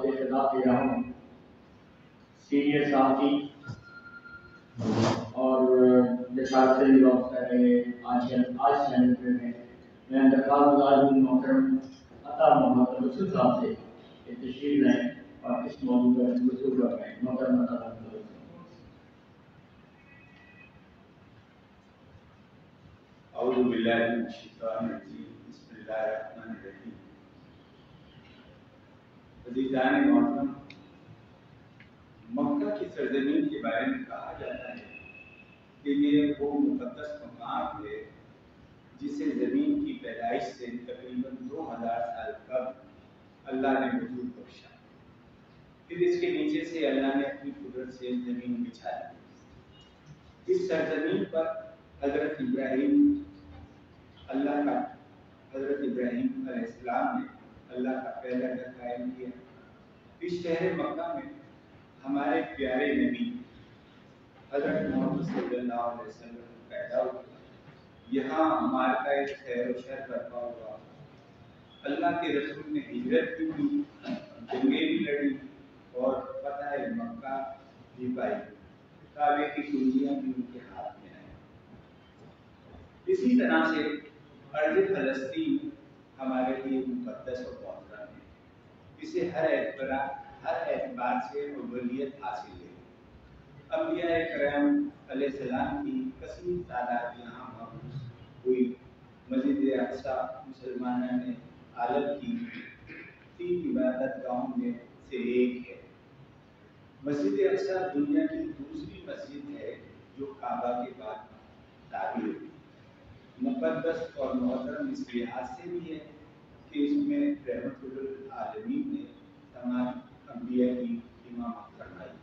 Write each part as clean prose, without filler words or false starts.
دعوت خطاب دے رہا ہوں سینئر صحافی اور جسارت سے بھی وقت کر رہے آج چینل پہ میں درخواست گزار ہوں محترم عطا محمد رسول صاحب سے کہ تشریف لائیں اور اس موضوع پر گفتگو کریں. محترم عطا محمد رسول. اعوذ باللہ من الشیطان الرجیم. بسم اللہ الرحمن الرحیم. عزیزان محترم، مکہ کی سرزمین کے بارے میں کہا جاتا ہے کہ یہ وہ مقدس مقام ہے جسے زمین کی پیدائش سے تقریباً 2000 سال قبل اللہ نے وجود بخشا. پھر اس کے نیچے سے اللہ نے اپنی قدرت سے زمین بچھا دی. اس سرزمین پر حضرت ابراہیم علیہ السلام نے اللہ کا پہلا گھر قائم کیا. اس شہر مکہ میں ہمارے پیارے نبی حضرت محمد صلی اللہ علیہ وسلم پیدا ہوا. یہاں مارکہ خیر و شر برپا ہوا. اللہ کے رسول نے ہجرت بھی کی، جنگیں بھی لڑی اور فتح مکہ بھی پائی. کعبے کی کنجیاں بھی ان کے ہاتھ میں آئیں. اسی طرح سے ارض فلسطین ہمارے لیے مقدس و محترم ہے. اسے ہر اعتبار سے اولویت حاصل ہے. انبیاء کرام علیہ السلام کی کثیر تعداد یہاں مبعوث ہوئی. مسجد اقصی مسلمانوں نے عالم کی 3 عبادت گاہوں میں سے ایک ہے. مسجد اقصی دنیا کی دوسری مسجد ہے جو کعبہ کے بعد تعمیر ہوئی. مقدس اور محترم اس لحاظ سے بھی ہے کہ اس میں رحمت للعالمین نے تمام انبیاء کی امامت فرمائی.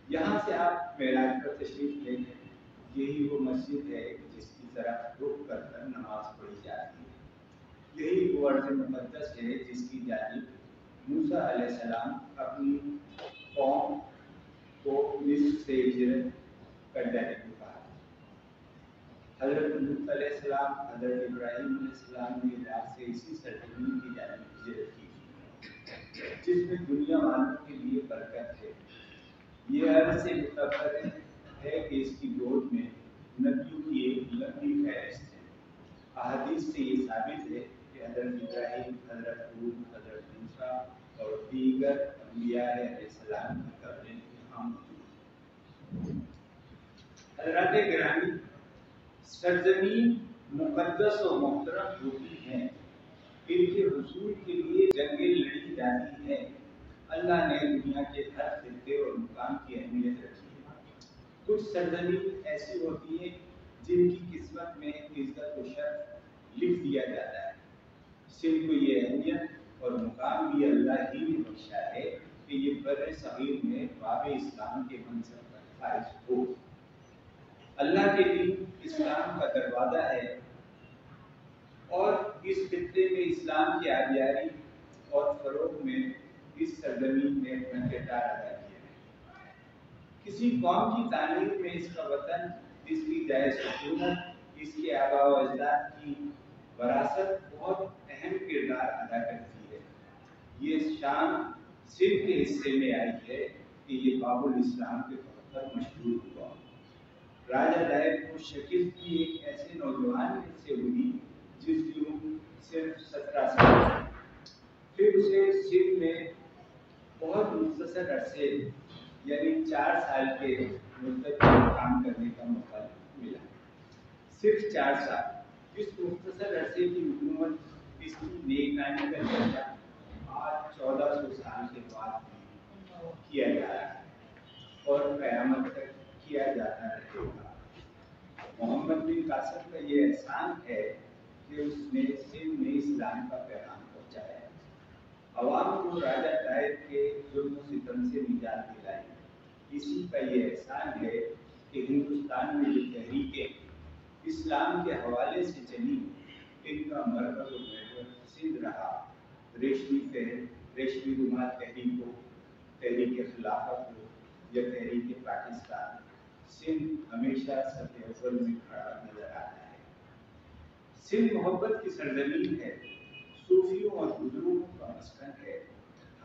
یہاں سے آپ معراج پر تشریف لے گئے. یہی وہ مسجد ہے جس کی طرف رخ کر کر نماز پڑھی جاتی ہے. یہی وہ ارض مقدس ہے جس کی جانب موسیٰ علیہ السلام اپنی قوم کو مصر سے ہجرت کر جانے کو کہا. حضرت لوط علیہ السلام، حضرت ابراہیم علیہ السلام نے عراق سے اسی سرزمین کی جانب ہجرت کی جس میں دنیا والوں کے لیے برکت ہے. یہ عرض سے متفرد ہے کہ اس کی گود میں نبیوں کی ایک لمبی فہرست ہے. احادیث سے یہ ثابت ہے کہ حضرت ابراہیم، حضرت لوط، حضرت موسیٰ اور دیگر انبیاء علیہ السلام کی قبریں یہاں موجود ہیں. حضرات گرامی، سرزمین مقدس و محترم ہوتی ہیں. ان کے حصول کے لیے جنگیں لڑی جاتی ہیں. اللہ نے دنیا کے ہر خطے اور مقام کی اہمیت رکھی ہے. کچھ سرزمین ایسی ہوتی ہیں جن کی قسمت میں عزت و شرف لکھ دیا جاتا ہے. سندھ کو یہ اہمیت اور مقام بھی اللہ ہی نے بخشا ہے کہ یہ بر صغیر میں باب اسلام کے منصب پر فائز ہو. اللہ کے دین اسلام کا دروازہ ہے اور اس خطے میں اسلام کی آبیاری اور فروغ میں اس سرزمین نے اپنا کردار ادا کیا ہے. کسی قوم کی تعمیر میں اس کا وطن، اس کی جائے سکونت، اس کے آباء و اجداد کی وراثت بہت اہم کردار ادا کرتی ہے. یہ شان سندھ کے حصے میں آئی ہے کہ یہ باب الاسلام کے طور پر مشہور ہوا. راجہ دائر کو شکست کی ایک ایسے نوجوان سے ہوئی جس کی عمر صرف 17 سال. پھر اسے سندھ میں بہت مختصر عرصے یعنی 4 سال کے مدت میں کام کرنے کا موقع ملا. صرف 4 سال. اس مختصر عرصے کی حکومت، اس کی نیکانی کا درجہ آج 1400 سال کے بعد بھی کیا جا رہا ہے اور قیامت تک کیا جاتا رہے گا. محمد بن قاسم کا یہ احسان ہے کہ اس نے سندھ میں اسلام کا پیغام پہنچایا. عوام کو راجہ طائر کے ظلم و ستم سے نجات دلائی. اسی کا یہ احسان ہے کہ ہندوستان میں جو تحریکیں اسلام کے حوالے سے چلی ان کا مرکز و محور سندھ رہا. ریشمی رومال تحریک ہو، تحریک خلافت ہو یا تحریک پاکستان، سندھ ہمیشہ سطح اول میں کھڑا نظر آتا ہے. سندھ محبت کی سرزمین ہے، صوفیوں اور بزرگوں کا مسکن ہے.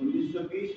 1920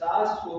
700